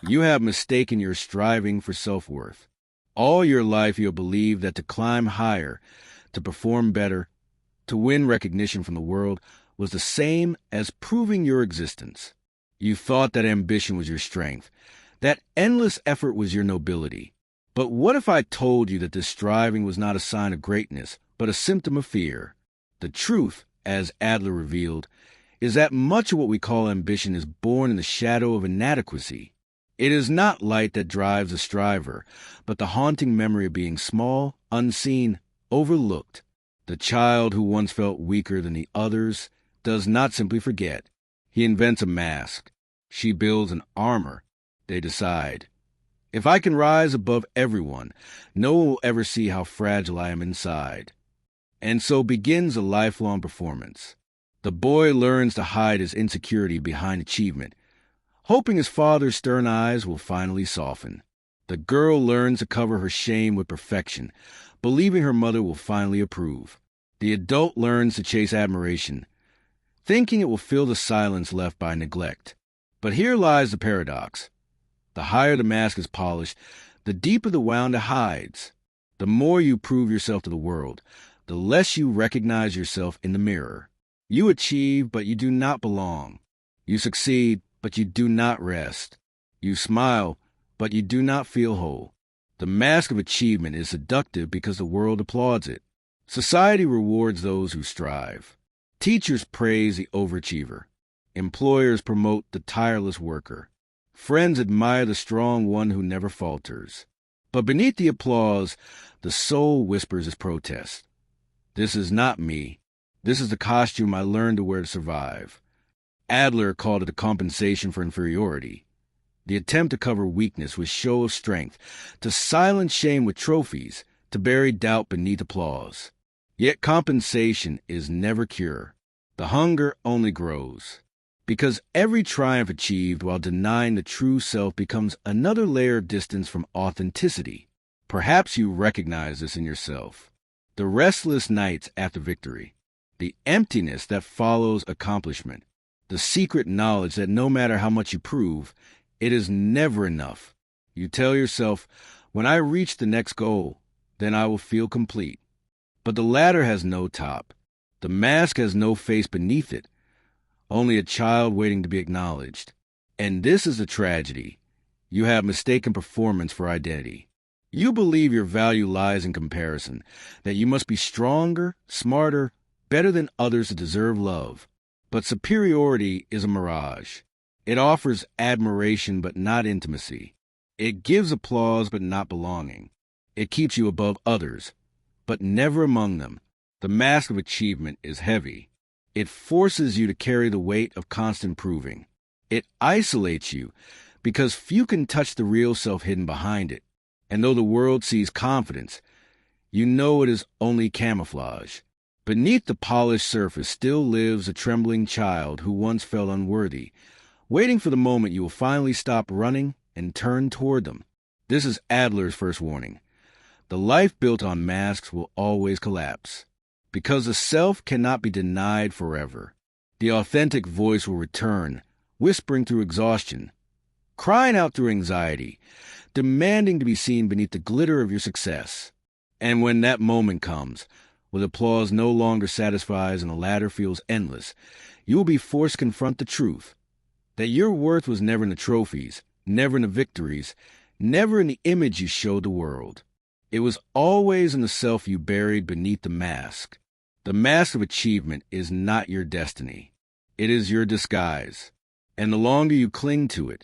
You have mistaken your striving for self-worth. All your life you have believed that to climb higher, to perform better, to win recognition from the world was the same as proving your existence. You thought that ambition was your strength, that endless effort was your nobility. But what if I told you that this striving was not a sign of greatness, but a symptom of fear? The truth, as Adler revealed, is that much of what we call ambition is born in the shadow of inadequacy. It is not light that drives the striver, but the haunting memory of being small, unseen, overlooked. The child who once felt weaker than the others does not simply forget. He invents a mask. She builds an armor. They decide, if I can rise above everyone, no one will ever see how fragile I am inside. And so begins a lifelong performance. The boy learns to hide his insecurity behind achievement, hoping his father's stern eyes will finally soften. The girl learns to cover her shame with perfection, believing her mother will finally approve. The adult learns to chase admiration, thinking it will fill the silence left by neglect. But here lies the paradox. The higher the mask is polished, the deeper the wound it hides. The more you prove yourself to the world, the less you recognize yourself in the mirror. You achieve, but you do not belong. You succeed, but you do not rest. You smile, but you do not feel whole. The mask of achievement is seductive because the world applauds it. Society rewards those who strive. Teachers praise the overachiever. Employers promote the tireless worker. Friends admire the strong one who never falters. But beneath the applause, the soul whispers its protest. This is not me. This is the costume I learned to wear to survive. Adler called it a compensation for inferiority. The attempt to cover weakness with show of strength, to silence shame with trophies, to bury doubt beneath applause. Yet compensation is never cure. The hunger only grows. Because every triumph achieved while denying the true self becomes another layer of distance from authenticity. Perhaps you recognize this in yourself. The restless nights after victory. The emptiness that follows accomplishment. The secret knowledge that no matter how much you prove, it is never enough. You tell yourself, when I reach the next goal, then I will feel complete. But the ladder has no top. The mask has no face beneath it. Only a child waiting to be acknowledged. And this is the tragedy. You have mistaken performance for identity. You believe your value lies in comparison, that you must be stronger, smarter, better than others to deserve love. But superiority is a mirage. It offers admiration but not intimacy. It gives applause but not belonging. It keeps you above others, but never among them. The mask of achievement is heavy. It forces you to carry the weight of constant proving. It isolates you because few can touch the real self hidden behind it. And though the world sees confidence, you know it is only camouflage. Beneath the polished surface still lives a trembling child who once felt unworthy, waiting for the moment you will finally stop running and turn toward them. This is Adler's first warning. The life built on masks will always collapse. Because the self cannot be denied forever. The authentic voice will return, whispering through exhaustion, crying out through anxiety, demanding to be seen beneath the glitter of your success. And when that moment comes, with applause no longer satisfies and the ladder feels endless, you will be forced to confront the truth, that your worth was never in the trophies, never in the victories, never in the image you showed the world. It was always in the self you buried beneath the mask. The mask of achievement is not your destiny. It is your disguise. And the longer you cling to it,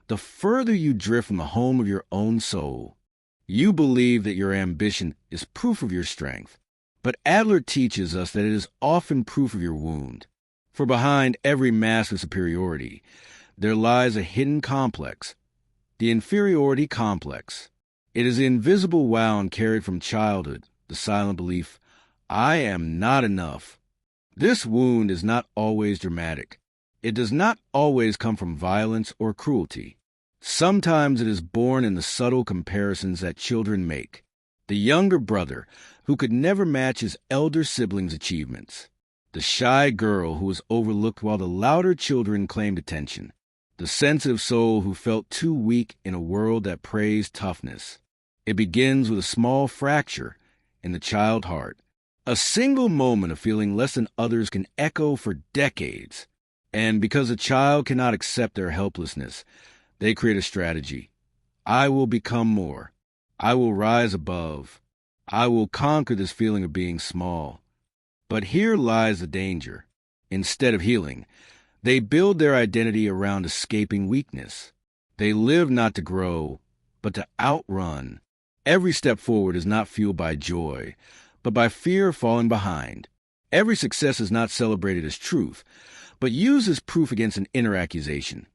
the further you drift from the home of your own soul. You believe that your ambition is proof of your strength. But Adler teaches us that it is often proof of your wound. For behind every mask of superiority, there lies a hidden complex, the inferiority complex. It is the invisible wound carried from childhood, the silent belief, I am not enough. This wound is not always dramatic. It does not always come from violence or cruelty. Sometimes it is born in the subtle comparisons that children make. The younger brother who could never match his elder sibling's achievements. The shy girl who was overlooked while the louder children claimed attention. the sensitive soul who felt too weak in a world that praised toughness. It begins with a small fracture in the child heart. A single moment of feeling less than others can echo for decades. And because a child cannot accept their helplessness, they create a strategy. I will become more. I will rise above. I will conquer this feeling of being small. But here lies the danger. Instead of healing, they build their identity around escaping weakness. They live not to grow, but to outrun. Every step forward is not fueled by joy, but by fear of falling behind. Every success is not celebrated as truth, but used as proof against an inner accusation.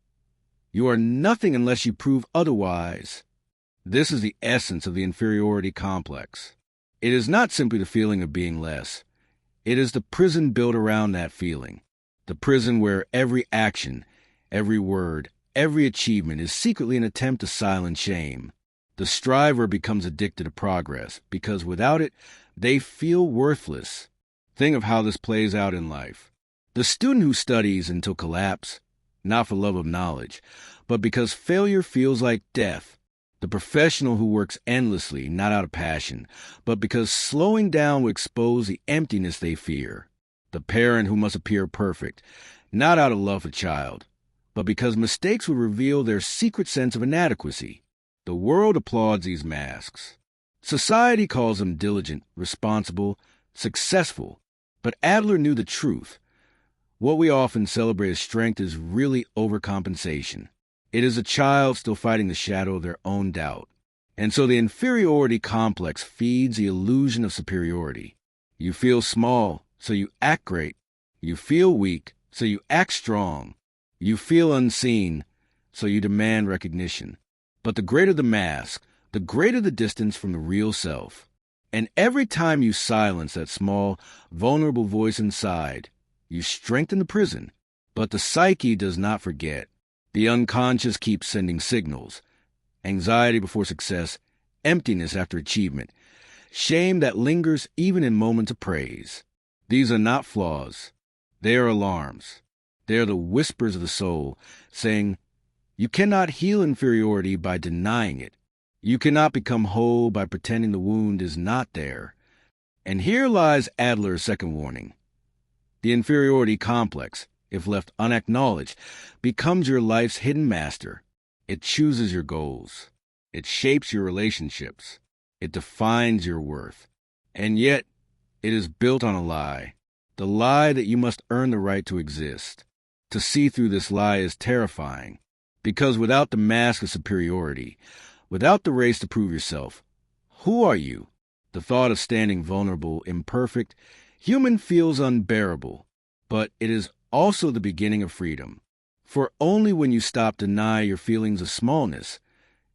You are nothing unless you prove otherwise. This is the essence of the inferiority complex. It is not simply the feeling of being less. It is the prison built around that feeling. The prison where every action, every word, every achievement is secretly an attempt to silence shame. The striver becomes addicted to progress because without it, they feel worthless. Think of how this plays out in life. The student who studies until collapse, not for love of knowledge, but because failure feels like death. The professional who works endlessly, not out of passion, but because slowing down will expose the emptiness they fear. The parent who must appear perfect, not out of love for child, but because mistakes will reveal their secret sense of inadequacy. The world applauds these masks. Society calls them diligent, responsible, successful. But Adler knew the truth. What we often celebrate as strength is really overcompensation. It is a child still fighting the shadow of their own doubt. And so the inferiority complex feeds the illusion of superiority. You feel small, so you act great. You feel weak, so you act strong. You feel unseen, so you demand recognition. But the greater the mask, the greater the distance from the real self. And every time you silence that small, vulnerable voice inside, you strengthen the prison. But the psyche does not forget. The unconscious keeps sending signals. Anxiety before success, emptiness after achievement, shame that lingers even in moments of praise. These are not flaws. They are alarms. They are the whispers of the soul, saying, you cannot heal inferiority by denying it. You cannot become whole by pretending the wound is not there. And here lies Adler's second warning. The inferiority complex, if left unacknowledged, becomes your life's hidden master. It chooses your goals. It shapes your relationships. It defines your worth. And yet, it is built on a lie. The lie that you must earn the right to exist. To see through this lie is terrifying. Because without the mask of superiority, without the race to prove yourself, who are you? The thought of standing vulnerable, imperfect, human feels unbearable. But it is also the beginning of freedom. For only when you stop denying your feelings of smallness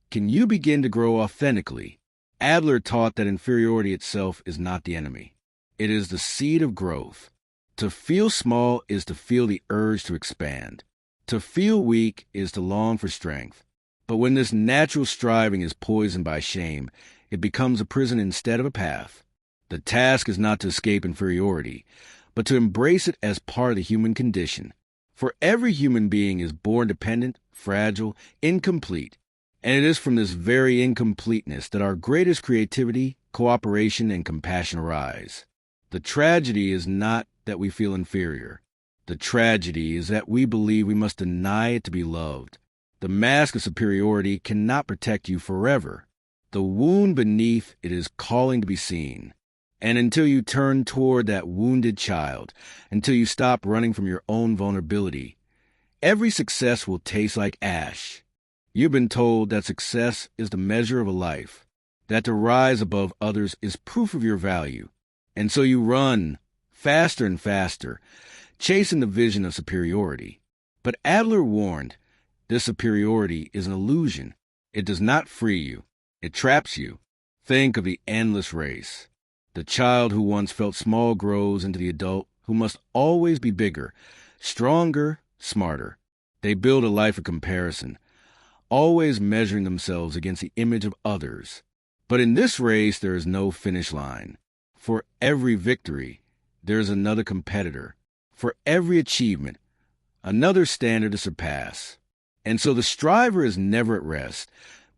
can you begin to grow authentically. Adler taught that inferiority itself is not the enemy. It is the seed of growth. To feel small is to feel the urge to expand. To feel weak is to long for strength. But when this natural striving is poisoned by shame, it becomes a prison instead of a path. The task is not to escape inferiority, but to embrace it as part of the human condition. For every human being is born dependent, fragile, incomplete. And it is from this very incompleteness that our greatest creativity, cooperation, and compassion arise. The tragedy is not that we feel inferior. The tragedy is that we believe we must deny it to be loved. The mask of superiority cannot protect you forever. The wound beneath it is calling to be seen. And until you turn toward that wounded child, until you stop running from your own vulnerability, every success will taste like ash. You've been told that success is the measure of a life, that to rise above others is proof of your value. And so you run, faster and faster, chasing the vision of superiority. But Adler warned, this superiority is an illusion. It does not free you. It traps you. Think of the endless race. The child who once felt small grows into the adult who must always be bigger, stronger, smarter. They build a life of comparison, always measuring themselves against the image of others. But in this race, there is no finish line. For every victory, there is another competitor. For every achievement, another standard to surpass. And so the striver is never at rest,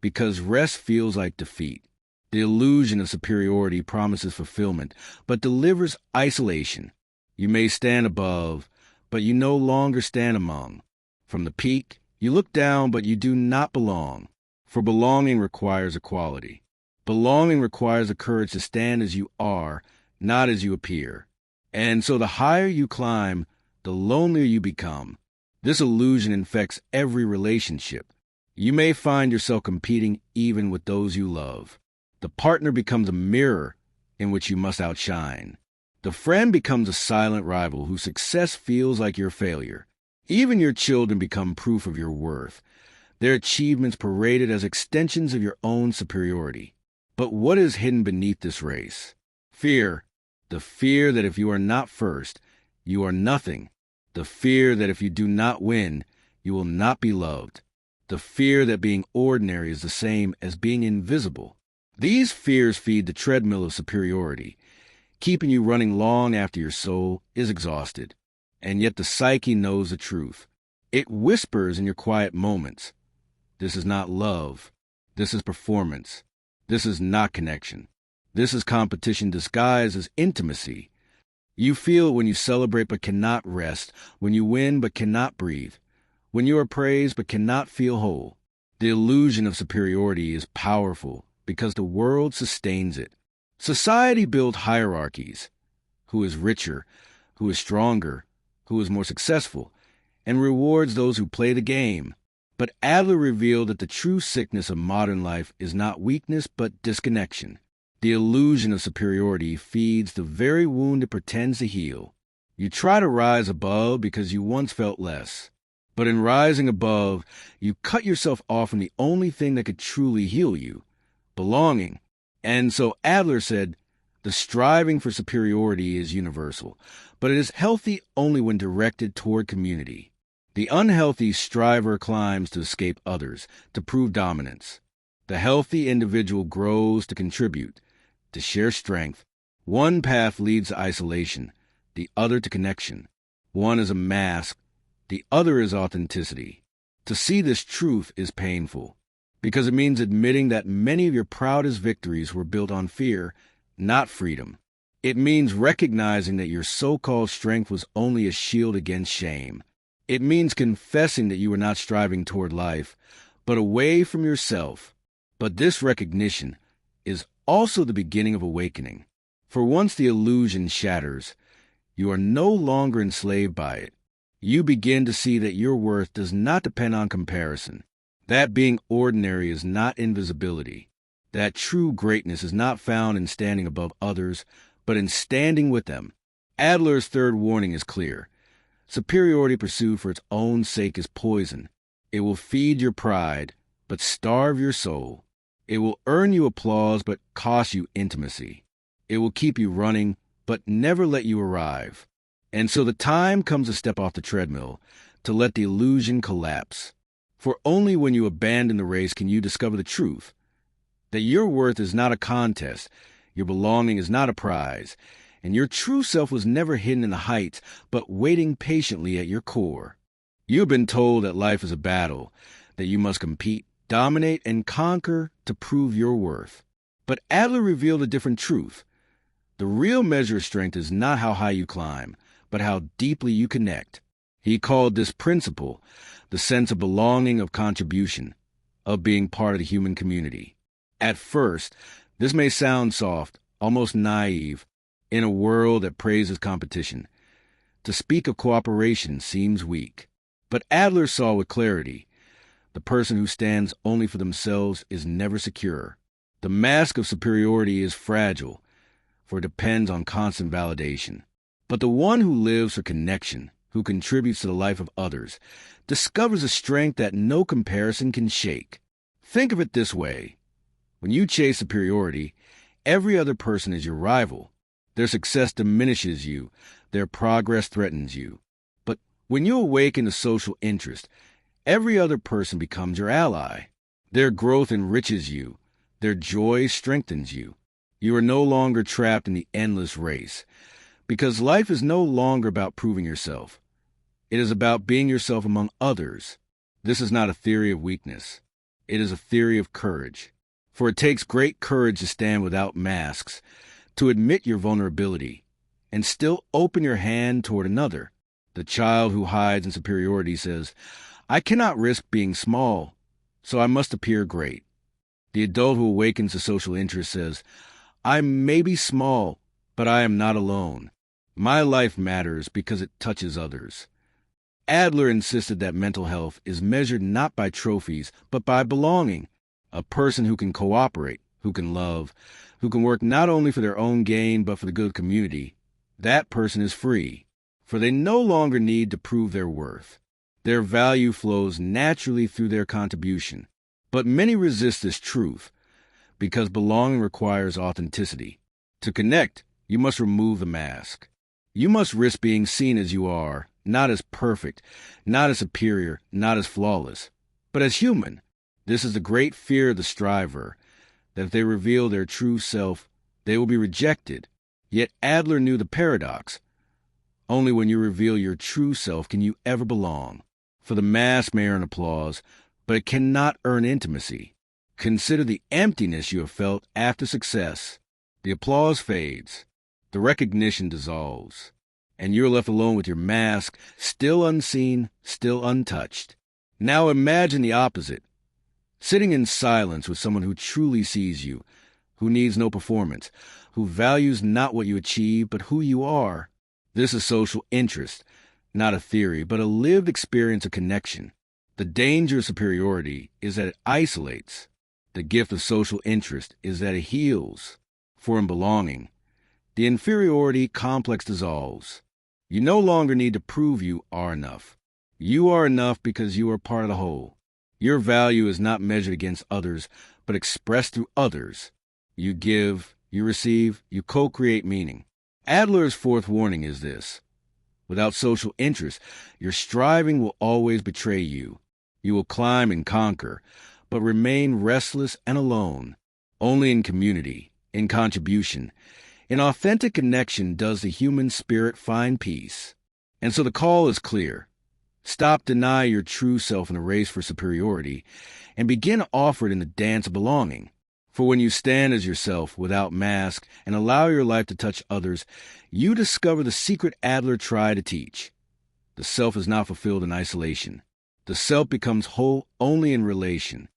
because rest feels like defeat. The illusion of superiority promises fulfillment, but delivers isolation. You may stand above, but you no longer stand among. From the peak, you look down, but you do not belong. For belonging requires equality. Belonging requires the courage to stand as you are, not as you appear. And so the higher you climb, the lonelier you become. This illusion infects every relationship. You may find yourself competing even with those you love. The partner becomes a mirror in which you must outshine. The friend becomes a silent rival whose success feels like your failure. Even your children become proof of your worth, their achievements paraded as extensions of your own superiority. But what is hidden beneath this race? Fear. The fear that if you are not first, you are nothing. The fear that if you do not win, you will not be loved. The fear that being ordinary is the same as being invisible. These fears feed the treadmill of superiority, keeping you running long after your soul is exhausted. And yet the psyche knows the truth. It whispers in your quiet moments. This is not love. This is performance. This is not connection. This is competition disguised as intimacy. You feel it when you celebrate but cannot rest, when you win but cannot breathe, when you are praised but cannot feel whole. The illusion of superiority is powerful because the world sustains it. Society builds hierarchies. Who is richer? Who is stronger? Who is more successful? And rewards those who play the game. But Adler revealed that the true sickness of modern life is not weakness but disconnection. The illusion of superiority feeds the very wound it pretends to heal. You try to rise above because you once felt less. But in rising above, you cut yourself off from the only thing that could truly heal you, belonging. And so Adler said, the striving for superiority is universal, but it is healthy only when directed toward community. The unhealthy striver climbs to escape others, to prove dominance. The healthy individual grows to contribute, to share strength. One path leads to isolation, the other to connection. One is a mask, the other is authenticity. To see this truth is painful, because it means admitting that many of your proudest victories were built on fear, not freedom. It means recognizing that your so-called strength was only a shield against shame. It means confessing that you were not striving toward life, but away from yourself. But this recognition is also the beginning of awakening. For once the illusion shatters, you are no longer enslaved by it. You begin to see that your worth does not depend on comparison, that being ordinary is not invisibility, that true greatness is not found in standing above others, but in standing with them. Adler's third warning is clear. Superiority pursued for its own sake is poison. It will feed your pride, but starve your soul. It will earn you applause, but cost you intimacy. It will keep you running, but never let you arrive. And so the time comes to step off the treadmill, to let the illusion collapse. For only when you abandon the race can you discover the truth, that your worth is not a contest, your belonging is not a prize, and your true self was never hidden in the heights, but waiting patiently at your core. You have been told that life is a battle, that you must compete, dominate, and conquer to prove your worth. But Adler revealed a different truth. The real measure of strength is not how high you climb, but how deeply you connect. He called this principle the sense of belonging, of contribution, of being part of the human community. At first, this may sound soft, almost naive, in a world that praises competition. To speak of cooperation seems weak. But Adler saw with clarity, the person who stands only for themselves is never secure. The mask of superiority is fragile, for it depends on constant validation. But the one who lives for connection, who contributes to the life of others, discovers a strength that no comparison can shake. Think of it this way. When you chase superiority, every other person is your rival. Their success diminishes you. Their progress threatens you. But when you awaken to social interest, every other person becomes your ally. Their growth enriches you. Their joy strengthens you. You are no longer trapped in the endless race, because life is no longer about proving yourself. It is about being yourself among others. This is not a theory of weakness. It is a theory of courage. For it takes great courage to stand without masks, to admit your vulnerability, and still open your hand toward another. The child who hides in superiority says, I cannot risk being small, so I must appear great. The adult who awakens to social interest says, I may be small, but I am not alone. My life matters because it touches others. Adler insisted that mental health is measured not by trophies, but by belonging. A person who can cooperate, who can love, who can work not only for their own gain, but for the good community, that person is free, for they no longer need to prove their worth. Their value flows naturally through their contribution. But many resist this truth, because belonging requires authenticity. To connect, you must remove the mask. You must risk being seen as you are, not as perfect, not as superior, not as flawless, but as human. This is the great fear of the striver, that if they reveal their true self, they will be rejected. Yet Adler knew the paradox. Only when you reveal your true self can you ever belong. For the mask may earn applause, but it cannot earn intimacy. Consider the emptiness you have felt after success. The applause fades, the recognition dissolves, and you're left alone with your mask, still unseen, still untouched. Now imagine the opposite. Sitting in silence with someone who truly sees you, who needs no performance, who values not what you achieve, but who you are. This is social interest, not a theory, but a lived experience of connection. The danger of superiority is that it isolates. The gift of social interest is that it heals. For in belonging, the inferiority complex dissolves. You no longer need to prove you are enough. You are enough because you are part of the whole. Your value is not measured against others, but expressed through others. You give, you receive, you co-create meaning. Adler's fourth warning is this. Without social interest, your striving will always betray you. You will climb and conquer, but remain restless and alone. Only in community, in contribution, in authentic connection does the human spirit find peace. And so the call is clear. Stop denying your true self in the race for superiority, and begin to offer it in the dance of belonging. For when you stand as yourself, without mask, and allow your life to touch others, you discover the secret Adler tried to teach. The self is not fulfilled in isolation. The self becomes whole only in relation.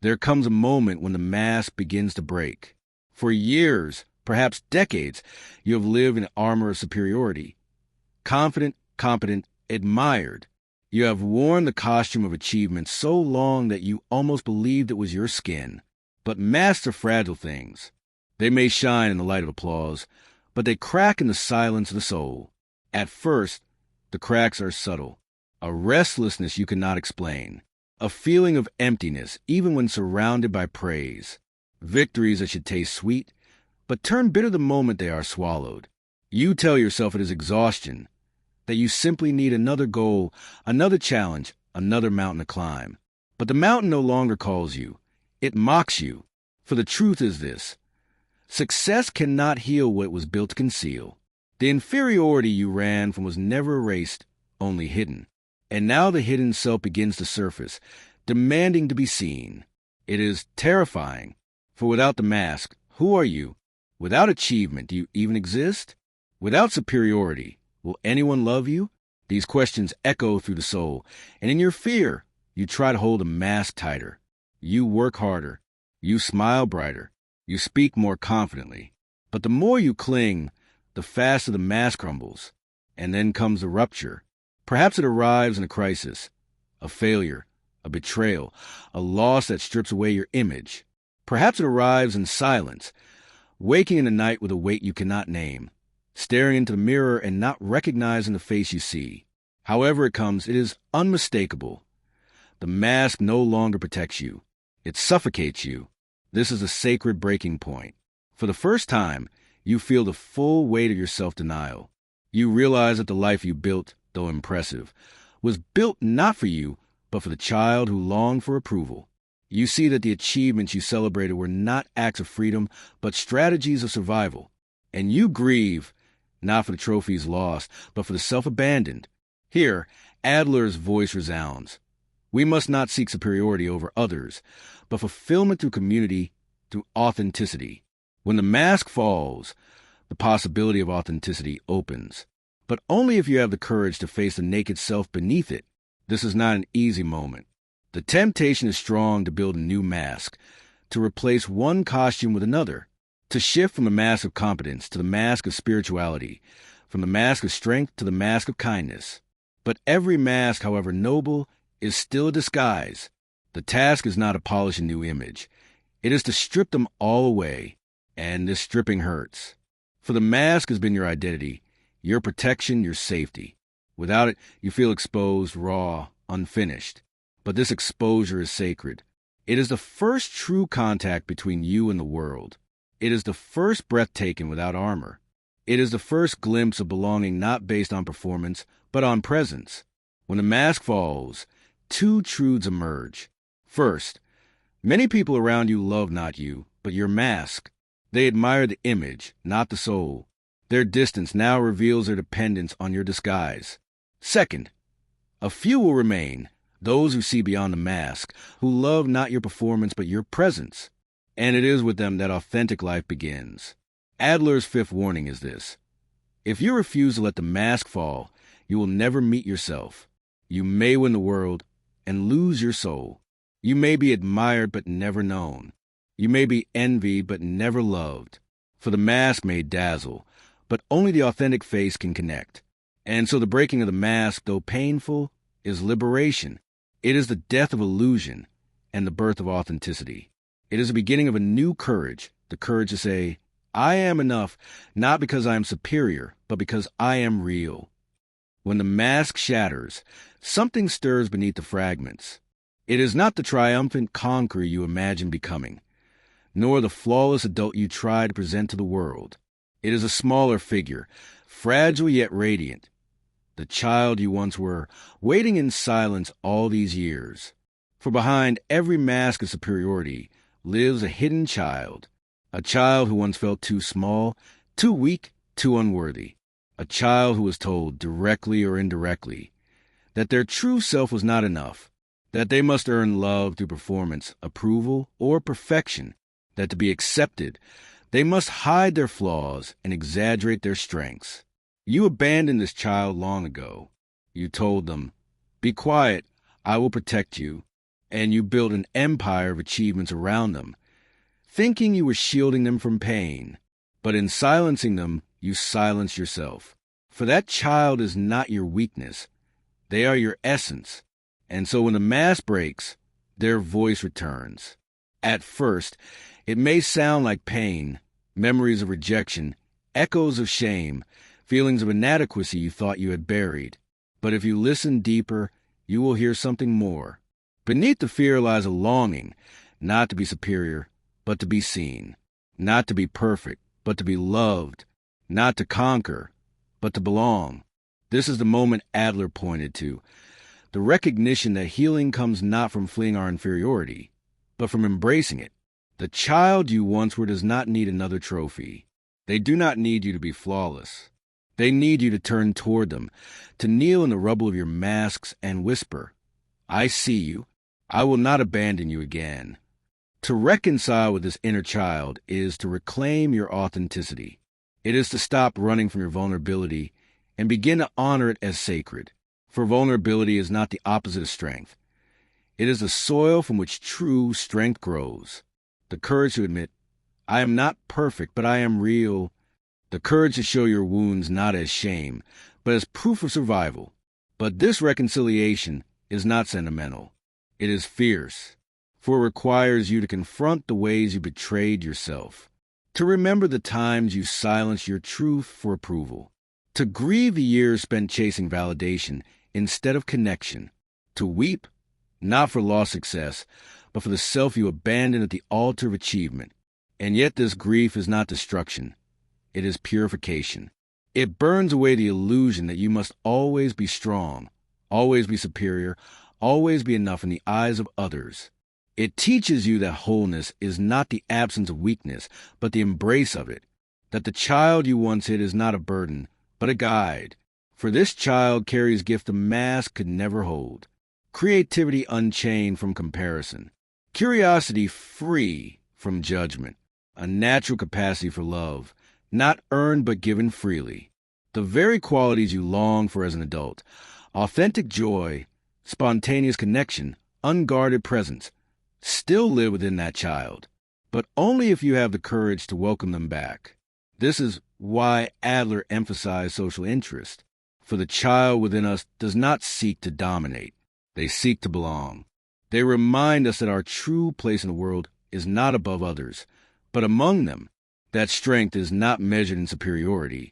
There comes a moment when the mask begins to break. For years, perhaps decades, you have lived in an armor of superiority. Confident, competent, admired. You have worn the costume of achievement so long that you almost believed it was your skin. But masks are fragile things. They may shine in the light of applause, but they crack in the silence of the soul. At first, the cracks are subtle. A restlessness you cannot explain. A feeling of emptiness even when surrounded by praise. Victories that should taste sweet, but turn bitter the moment they are swallowed. You tell yourself it is exhaustion, that you simply need another goal, another challenge, another mountain to climb. But the mountain no longer calls you. It mocks you. For the truth is this. Success cannot heal what it was built to conceal. The inferiority you ran from was never erased, only hidden. And now the hidden self begins to surface, demanding to be seen. It is terrifying, for without the mask, who are you? Without achievement, do you even exist? Without superiority, will anyone love you? These questions echo through the soul, and in your fear, you try to hold the mask tighter. You work harder. You smile brighter. You speak more confidently. But the more you cling, the faster the mask crumbles. And then comes the rupture. Perhaps it arrives in a crisis, a failure, a betrayal, a loss that strips away your image. Perhaps it arrives in silence, waking in the night with a weight you cannot name, staring into the mirror and not recognizing the face you see. However it comes, it is unmistakable. The mask no longer protects you. It suffocates you. This is a sacred breaking point. For the first time, you feel the full weight of your self-denial. You realize that the life you built, though impressive, was built not for you, but for the child who longed for approval. You see that the achievements you celebrated were not acts of freedom, but strategies of survival. And you grieve, not for the trophies lost, but for the self-abandoned. Here, Adler's voice resounds. We must not seek superiority over others, but fulfillment through community, through authenticity. When the mask falls, the possibility of authenticity opens, but only if you have the courage to face the naked self beneath it. This is not an easy moment. The temptation is strong to build a new mask, to replace one costume with another, to shift from the mask of competence to the mask of spirituality, from the mask of strength to the mask of kindness. But every mask, however noble, is still a disguise. The task is not to polish a new image. It is to strip them all away, and this stripping hurts. For the mask has been your identity, your protection, your safety. Without it, you feel exposed, raw, unfinished. But this exposure is sacred. It is the first true contact between you and the world. It is the first breath taken without armor. It is the first glimpse of belonging not based on performance, but on presence. When the mask falls, two truths emerge. First, many people around you love not you, but your mask. They admire the image, not the soul. Their distance now reveals their dependence on your disguise. Second, a few will remain, those who see beyond the mask, who love not your performance but your presence. And it is with them that authentic life begins. Adler's fifth warning is this: if you refuse to let the mask fall, you will never meet yourself. You may win the world and lose your soul. You may be admired but never known. You may be envied but never loved. For the mask may dazzle, but only the authentic face can connect. And so the breaking of the mask, though painful, is liberation. It is the death of illusion and the birth of authenticity. It is the beginning of a new courage, the courage to say, I am enough, not because I am superior, but because I am real. When the mask shatters, something stirs beneath the fragments. It is not the triumphant conqueror you imagine becoming, nor the flawless adult you try to present to the world. It is a smaller figure, fragile yet radiant. The child you once were, waiting in silence all these years. For behind every mask of superiority lives a hidden child, a child who once felt too small, too weak, too unworthy, a child who was told, directly or indirectly, that their true self was not enough, that they must earn love through performance, approval, or perfection, that to be accepted, they must hide their flaws and exaggerate their strengths. You abandoned this child long ago. You told them, be quiet, I will protect you, and you built an empire of achievements around them, thinking you were shielding them from pain. But in silencing them, you silence yourself. For that child is not your weakness. They are your essence. And so when the mask breaks, their voice returns. At first, it may sound like pain, memories of rejection, echoes of shame, feelings of inadequacy you thought you had buried. But if you listen deeper, you will hear something more. Beneath the fear lies a longing, not to be superior, but to be seen, not to be perfect, but to be loved, not to conquer, but to belong. This is the moment Adler pointed to, the recognition that healing comes not from fleeing our inferiority, but from embracing it. The child you once were does not need another trophy. They do not need you to be flawless. They need you to turn toward them, to kneel in the rubble of your masks and whisper, I see you. I will not abandon you again. To reconcile with this inner child is to reclaim your authenticity. It is to stop running from your vulnerability and begin to honor it as sacred. For vulnerability is not the opposite of strength. It is the soil from which true strength grows. The courage to admit, I am not perfect, but I am real. The courage to show your wounds not as shame, but as proof of survival. But this reconciliation is not sentimental. It is fierce, for it requires you to confront the ways you betrayed yourself, to remember the times you silenced your truth for approval, to grieve the years spent chasing validation instead of connection, to weep, not for lost success, but for the self you abandoned at the altar of achievement. And yet this grief is not destruction. It is purification. It burns away the illusion that you must always be strong, always be superior, always be enough in the eyes of others. It teaches you that wholeness is not the absence of weakness, but the embrace of it, that the child you once hid is not a burden, but a guide. For this child carries gift the mask could never hold, creativity unchained from comparison, curiosity free from judgment, a natural capacity for love, not earned but given freely, the very qualities you long for as an adult, authentic joy, spontaneous connection, unguarded presence, still live within that child, but only if you have the courage to welcome them back. This is why Adler emphasized social interest, for the child within us does not seek to dominate. They seek to belong. They remind us that our true place in the world is not above others, but among them. That strength is not measured in superiority,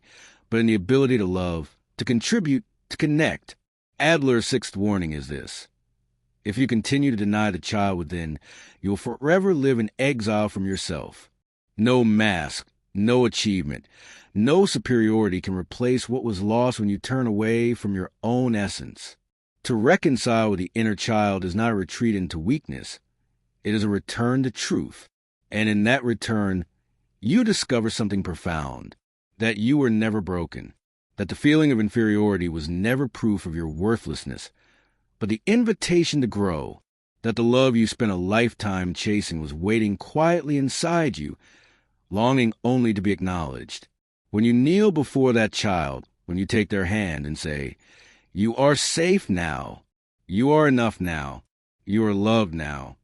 but in the ability to love, to contribute, to connect. Adler's sixth warning is this: if you continue to deny the child within, you'll forever live in exile from yourself. No mask, no achievement, no superiority can replace what was lost when you turn away from your own essence. To reconcile with the inner child is not a retreat into weakness. It is a return to truth. And in that return, you discover something profound, that you were never broken, that the feeling of inferiority was never proof of your worthlessness, but the invitation to grow, that the love you spent a lifetime chasing was waiting quietly inside you, longing only to be acknowledged. When you kneel before that child, when you take their hand and say, "You are safe now. You are enough now. You are loved now,"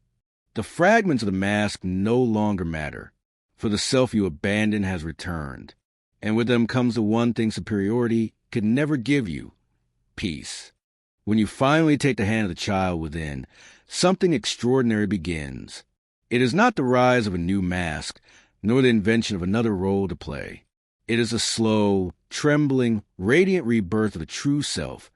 the fragments of the mask no longer matter, for the self you abandoned has returned, and with them comes the one thing superiority could never give you: peace. When you finally take the hand of the child within, something extraordinary begins. It is not the rise of a new mask, nor the invention of another role to play. It is a slow, trembling, radiant rebirth of the true self,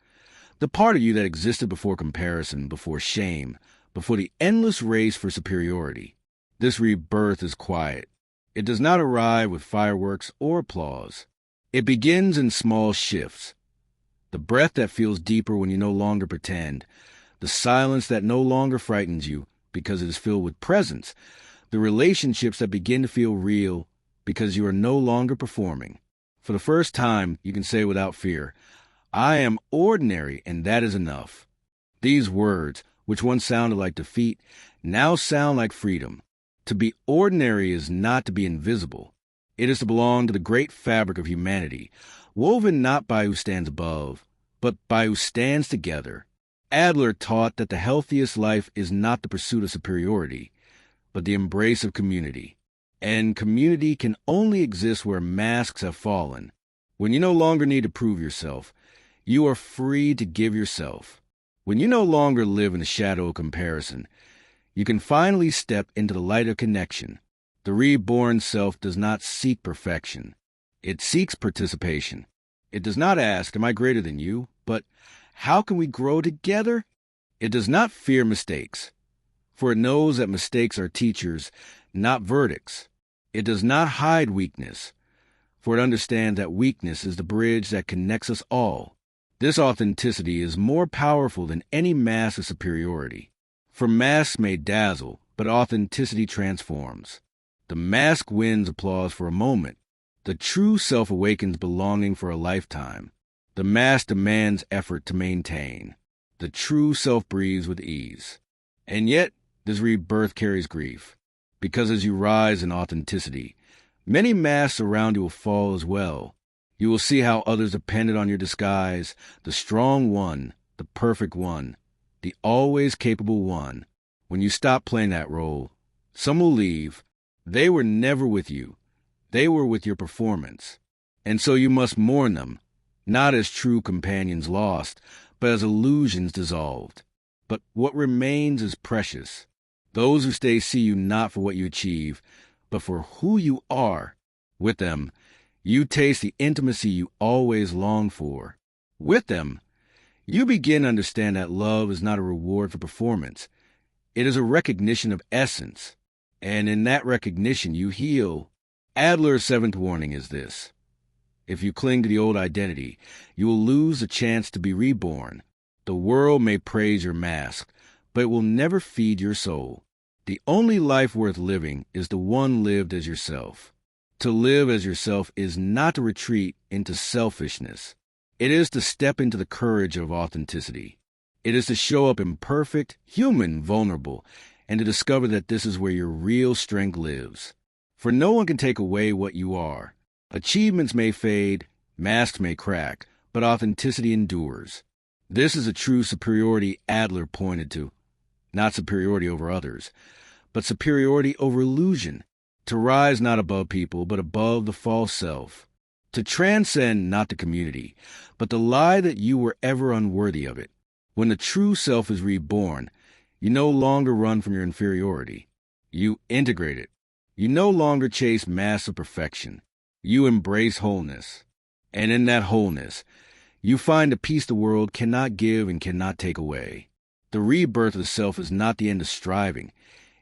the part of you that existed before comparison, before shame, before the endless race for superiority. This rebirth is quiet. It does not arrive with fireworks or applause. It begins in small shifts. The breath that feels deeper when you no longer pretend, the silence that no longer frightens you because it is filled with presence, the relationships that begin to feel real because you are no longer performing. For the first time, you can say without fear, "I am ordinary, and that is enough." These words, which once sounded like defeat, now sound like freedom. To be ordinary is not to be invisible. It is to belong to the great fabric of humanity, woven not by who stands above, but by who stands together. Adler taught that the healthiest life is not the pursuit of superiority, but the embrace of community. And community can only exist where masks have fallen. When you no longer need to prove yourself, you are free to give yourself. When you no longer live in the shadow of comparison, you can finally step into the light of connection. The reborn self does not seek perfection. It seeks participation. It does not ask, "Am I greater than you?" but "How can we grow together?" It does not fear mistakes, for it knows that mistakes are teachers, not verdicts. It does not hide weakness, for it understands that weakness is the bridge that connects us all. This authenticity is more powerful than any mask of superiority. For masks may dazzle, but authenticity transforms. The mask wins applause for a moment. The true self awakens belonging for a lifetime. The mask demands effort to maintain. The true self breathes with ease. And yet, this rebirth carries grief, because as you rise in authenticity, many masks around you will fall as well. You will see how others depended on your disguise, the strong one, the perfect one, the always capable one. When you stop playing that role, some will leave. They were never with you. They were with your performance. And so you must mourn them, not as true companions lost, but as illusions dissolved. But what remains is precious. Those who stay see you not for what you achieve, but for who you are. With them, you taste the intimacy you always longed for. With them, you begin to understand that love is not a reward for performance. It is a recognition of essence. And in that recognition, you heal. Adler's seventh warning is this: if you cling to the old identity, you will lose the chance to be reborn. The world may praise your mask, but it will never feed your soul. The only life worth living is the one lived as yourself. To live as yourself is not to retreat into selfishness. It is to step into the courage of authenticity. It is to show up imperfect, human, vulnerable, and to discover that this is where your real strength lives. For no one can take away what you are. Achievements may fade, masks may crack, but authenticity endures. This is a true superiority Adler pointed to. Not superiority over others, but superiority over illusion. To rise not above people, but above the false self. To transcend not the community, but the lie that you were ever unworthy of it. When the true self is reborn, you no longer run from your inferiority. You integrate it. You no longer chase masks of perfection. You embrace wholeness. And in that wholeness, you find a peace the world cannot give and cannot take away. The rebirth of the self is not the end of striving.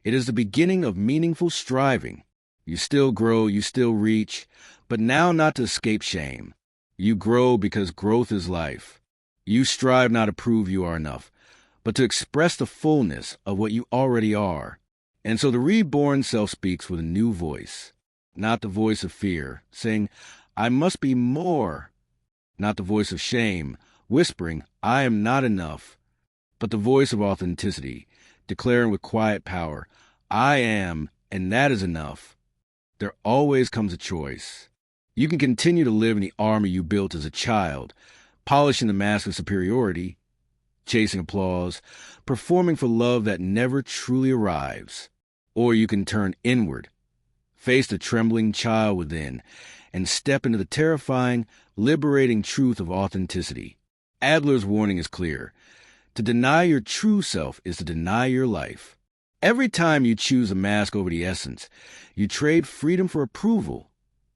It is the beginning of meaningful striving. You still grow, you still reach, but now not to escape shame. You grow because growth is life. You strive not to prove you are enough, but to express the fullness of what you already are. And so the reborn self speaks with a new voice, not the voice of fear, saying, I must be more, not the voice of shame, whispering, I am not enough, but the voice of authenticity, declaring with quiet power, I am, and that is enough. There always comes a choice. You can continue to live in the armor you built as a child, polishing the mask of superiority, chasing applause, performing for love that never truly arrives. Or you can turn inward, face the trembling child within, and step into the terrifying, liberating truth of authenticity. Adler's warning is clear. To deny your true self is to deny your life. Every time you choose a mask over the essence, you trade freedom for approval,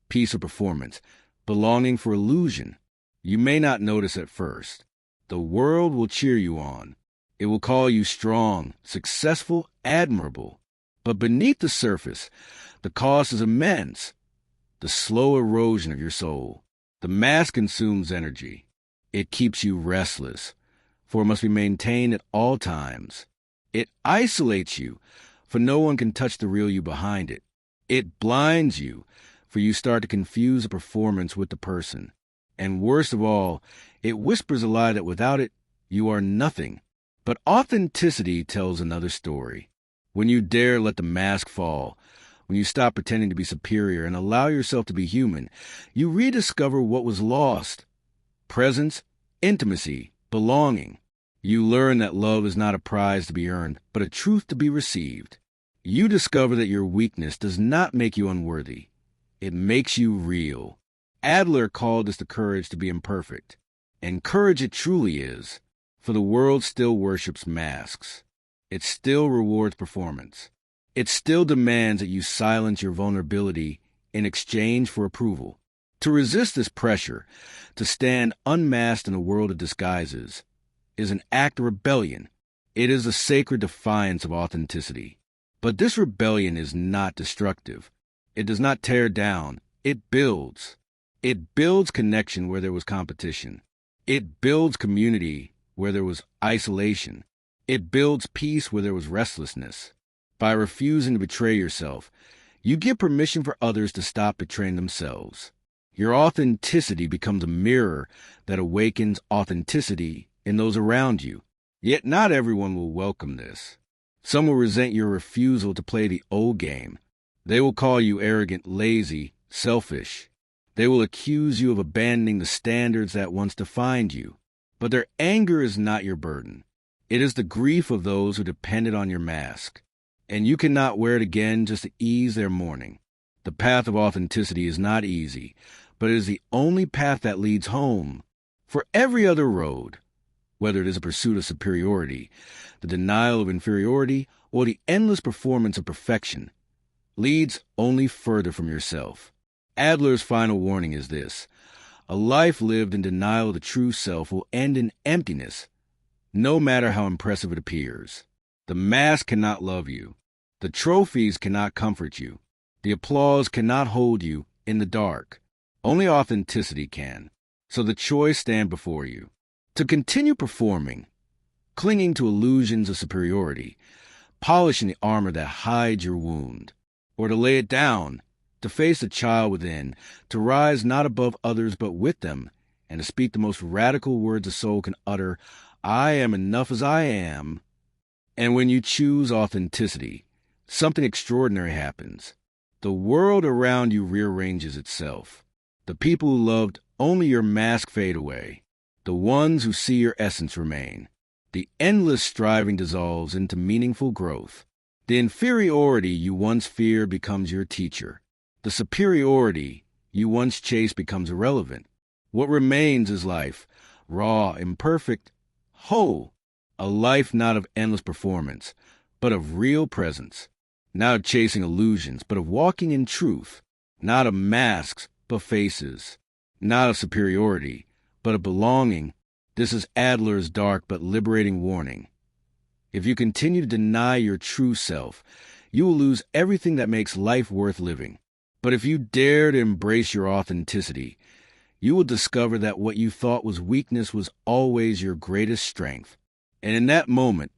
peace for performance, belonging for illusion. You may not notice at first. The world will cheer you on. It will call you strong, successful, admirable. But beneath the surface, the cost is immense. The slow erosion of your soul. The mask consumes energy. It keeps you restless, for it must be maintained at all times. It isolates you, for no one can touch the real you behind it. It blinds you, for you start to confuse the performance with the person. And worst of all, it whispers a lie that without it, you are nothing. But authenticity tells another story. When you dare let the mask fall, when you stop pretending to be superior and allow yourself to be human, you rediscover what was lost. Presence, intimacy, belonging. You learn that love is not a prize to be earned, but a truth to be received. You discover that your weakness does not make you unworthy. It makes you real. Adler called this the courage to be imperfect. And courage it truly is, for the world still worships masks. It still rewards performance. It still demands that you silence your vulnerability in exchange for approval. To resist this pressure, to stand unmasked in a world of disguises, is an act of rebellion. It is a sacred defiance of authenticity. But this rebellion is not destructive. It does not tear down. It builds. It builds connection where there was competition. It builds community where there was isolation. It builds peace where there was restlessness. By refusing to betray yourself, you give permission for others to stop betraying themselves. Your authenticity becomes a mirror that awakens authenticity in those around you. Yet not everyone will welcome this. Some will resent your refusal to play the old game. They will call you arrogant, lazy, selfish. They will accuse you of abandoning the standards that once defined you. But their anger is not your burden. It is the grief of those who depended on your mask. And you cannot wear it again just to ease their mourning. The path of authenticity is not easy, but it is the only path that leads home. For every other road, whether it is a pursuit of superiority, the denial of inferiority, or the endless performance of perfection, leads only further from yourself. Adler's final warning is this: a life lived in denial of the true self will end in emptiness, no matter how impressive it appears. The mask cannot love you. The trophies cannot comfort you. The applause cannot hold you in the dark. Only authenticity can. So the choice stands before you: to continue performing, clinging to illusions of superiority, polishing the armor that hides your wound, or to lay it down, to face the child within, to rise not above others but with them, and to speak the most radical words a soul can utter: I am enough as I am. And when you choose authenticity, something extraordinary happens. The world around you rearranges itself. The people who loved only your mask fade away. The ones who see your essence remain. The endless striving dissolves into meaningful growth. The inferiority you once feared becomes your teacher. The superiority you once chased becomes irrelevant. What remains is life, raw, imperfect, whole. A life not of endless performance, but of real presence. Not of chasing illusions, but of walking in truth. Not of masks, but faces. Not of superiority, but of belonging. This is Adler's dark but liberating warning. If you continue to deny your true self, you will lose everything that makes life worth living. But if you dare to embrace your authenticity, you will discover that what you thought was weakness was always your greatest strength. And in that moment,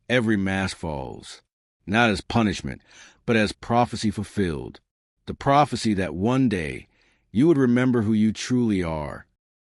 every mask falls, not as punishment, but as prophecy fulfilled. The prophecy that one day you would remember who you truly are,